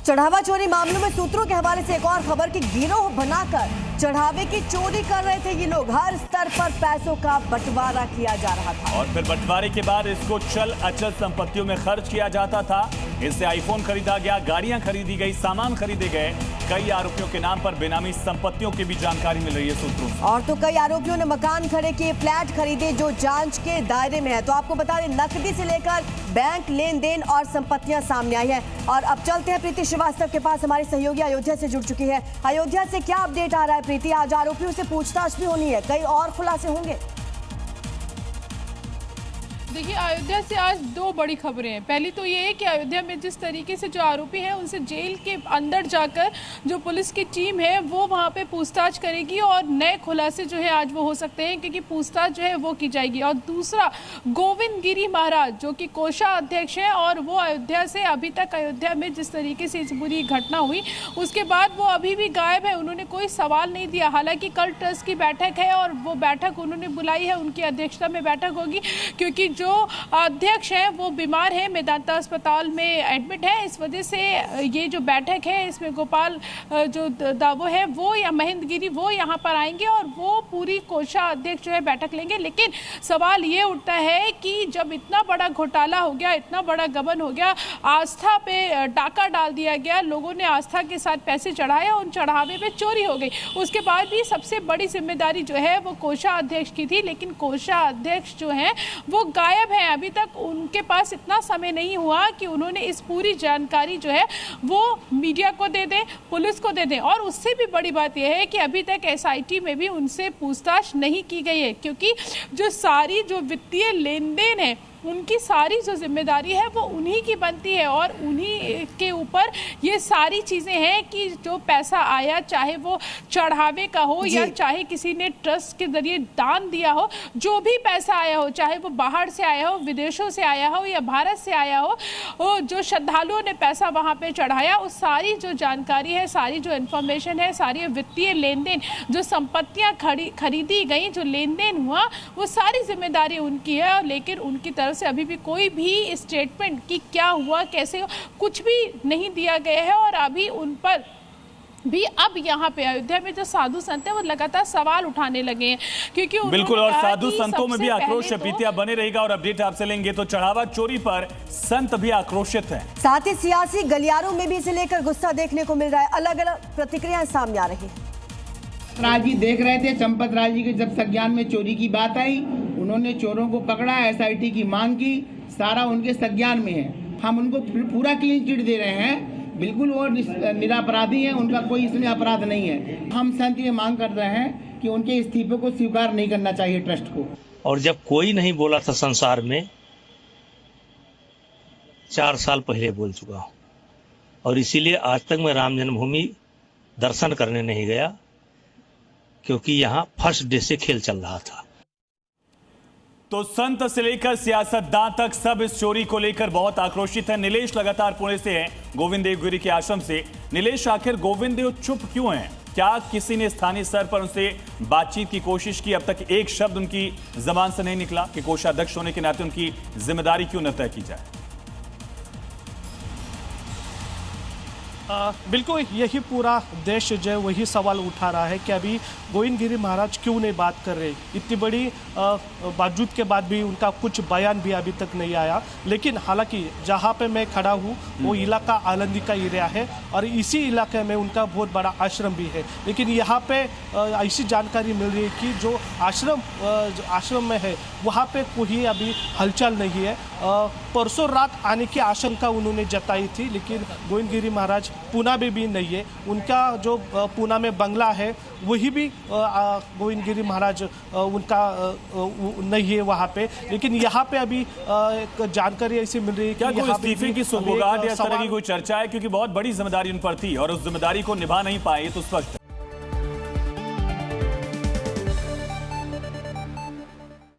चढ़ावा चोरी मामलों में सूत्रों के हवाले से एक और खबर कि गिरोह बनाकर चढ़ावे की चोरी कर रहे थे ये लोग। हर स्तर पर पैसों का बंटवारा किया जा रहा था और फिर बंटवारे के बाद इसको चल अचल संपत्तियों में खर्च किया जाता था। इससे आईफोन खरीदा गया, गाड़ियां खरीदी गई, सामान खरीदे गए। कई आरोपियों के नाम पर बेनामी संपत्तियों की भी जानकारी मिल रही है सूत्रों से। और तो कई आरोपियों ने मकान खड़े किए, फ्लैट खरीदे जो जांच के दायरे में है। तो आपको बता दें, नकदी से लेकर बैंक लेन देन और संपत्तियां सामने आई है। और अब चलते हैं प्रीति श्रीवास्तव के पास, हमारी सहयोगी अयोध्या से जुड़ चुकी है। अयोध्या से क्या अपडेट आ रहा है प्रीति? आज आरोपियों से पूछताछ भी होनी है, कई और खुलासे होंगे। देखिए, अयोध्या से आज दो बड़ी खबरें हैं। पहली तो ये है कि अयोध्या में जिस तरीके से जो आरोपी हैं उनसे जेल के अंदर जाकर जो पुलिस की टीम है वो वहाँ पे पूछताछ करेगी और नए खुलासे जो है आज वो हो सकते हैं, क्योंकि पूछताछ जो है वो की जाएगी। और दूसरा, गोविंद गिरी महाराज जो कि कोषा अध्यक्ष हैं और वो अयोध्या से अभी तक अयोध्या में जिस तरीके से इस पूरी घटना हुई उसके बाद वो अभी भी गायब है। उन्होंने कोई सवाल नहीं दिया। हालांकि कल ट्रस्ट की बैठक है और वो बैठक उन्होंने बुलाई है, उनकी अध्यक्षता में बैठक होगी, क्योंकि जो अध्यक्ष है वो बीमार है, मेदांता अस्पताल में एडमिट है। इस वजह से ये जो बैठक है इसमें गोपाल जो दावो है वो या महेंद्र गिरी वो यहाँ पर आएंगे और वो पूरी कोषा अध्यक्ष जो है बैठक लेंगे। लेकिन सवाल ये उठता है कि जब इतना बड़ा घोटाला हो गया, इतना बड़ा गबन हो गया, आस्था पे डाका डाल दिया गया, लोगों ने आस्था के साथ पैसे चढ़ाए, उन चढ़ावे पे चोरी हो गई। उसके बाद भी सबसे बड़ी जिम्मेदारी जो है वो कोषा अध्यक्ष की थी, लेकिन कोषा अध्यक्ष जो है वो गायब है। अभी तक उनके पास इतना समय नहीं हुआ कि उन्होंने इस पूरी जानकारी जो है वो मीडिया को दे दें, पुलिस को दे दें। और उससे भी बड़ी बात यह है कि अभी तक एसआईटी में भी उनसे पूछताछ नहीं की गई है, क्योंकि जो सारी जो वित्तीय लेन देन है उनकी सारी जो जिम्मेदारी है वो उन्हीं की बनती है और उन्हीं के ऊपर ये सारी चीज़ें हैं कि जो पैसा आया, चाहे वो चढ़ावे का हो या चाहे किसी ने ट्रस्ट के जरिए दान दिया हो, जो भी पैसा आया हो, चाहे वो बाहर से आया हो, विदेशों से आया हो या भारत से आया हो, जो श्रद्धालुओं ने पैसा वहाँ पे चढ़ाया, उस सारी जो जानकारी है, सारी जो इन्फॉर्मेशन है, सारी वित्तीय लेन देन, जो संपत्तियाँ खरीदी गई, जो लेन देन हुआ, वो सारी जिम्मेदारी उनकी है। लेकिन उनकी तरफ से अभी भी कोई भी स्टेटमेंट कि क्या हुआ, कैसे, कुछ भी नहीं दिया गया है। और अभी उन पर भी अब यहाँ पे अयोध्या में जो साधु संत है वो लगातार सवाल उठाने लगे हैं, क्योंकि बिल्कुल, और साधु संतों में भी आक्रोश है। प्रीतिया बने रहेगा और अपडेट आपसे लेंगे। तो चढ़ावा चोरी पर संत भी आक्रोशित हैं, साथ ही सियासी गलियारों में भी इसे लेकर गुस्सा देखने को मिल रहा है। अलग अलग प्रतिक्रियाएं सामने आ रही है। राज जी देख रहे थे, चंपत राज जी के जब संज्ञान में चोरी की बात आई, उन्होंने चोरों को पकड़ा, एसआईटी की मांग की, सारा उनके संज्ञान में है। हम उनको पूरा क्लीन चिट दे रहे हैं, बिल्कुल वो निरपराधी हैं, उनका कोई इसमें अपराध नहीं है। हम संत ये मांग कर रहे हैं कि उनके इस्तीफे को स्वीकार नहीं करना चाहिए ट्रस्ट को। और जब कोई नहीं बोला था संसार में, 4 साल पहले बोल चुका हूँ। और इसीलिए आज तक मैं राम जन्मभूमि दर्शन करने नहीं गया, क्योंकि यहाँ फर्स्ट डे से खेल चल रहा था। तो संत से लेकर सियासतदान तक सब इस चोरी को लेकर बहुत आक्रोशित है। नीलेश लगातार पुणे से हैं, गोविंद देवगिरी के आश्रम से। नीलेश, आखिर गोविंद देव चुप क्यों हैं? क्या किसी ने स्थानीय स्तर पर उनसे बातचीत की कोशिश की? अब तक एक शब्द उनकी जबान से नहीं निकला कि कोषाध्यक्ष होने के नाते उनकी जिम्मेदारी क्यों न तय की जाए? बिल्कुल, यही पूरा देश जो है वही सवाल उठा रहा है कि अभी गोविंद गिरी महाराज क्यों नहीं बात कर रहे। इतनी बड़ी बावजूद के बाद भी उनका कुछ बयान भी अभी तक नहीं आया। लेकिन हालांकि जहाँ पे मैं खड़ा हूँ वो इलाका आलंदी का एरिया है और इसी इलाके में उनका बहुत बड़ा आश्रम भी है। लेकिन यहाँ पे ऐसी जानकारी मिल रही है कि जो आश्रम में है वहाँ पे कोई अभी हलचल नहीं है। परसों रात आने की आशंका उन्होंने जताई थी, लेकिन गोविंद गिरी महाराज पूना में भी नहीं है। उनका जो पूना में बंगला है वही भी गोविंद गिरी महाराज उनका नहीं है वहाँ पे। लेकिन यहाँ पे अभी एक जानकारी ऐसी मिल रही है कि कोई इस्तीफे की सुगबुगाहट या इस तरह की कोई चर्चा है? क्योंकि बहुत बड़ी जिम्मेदारी उन पर थी और उस जिम्मेदारी को निभा नहीं पाए, तो स्पष्ट है।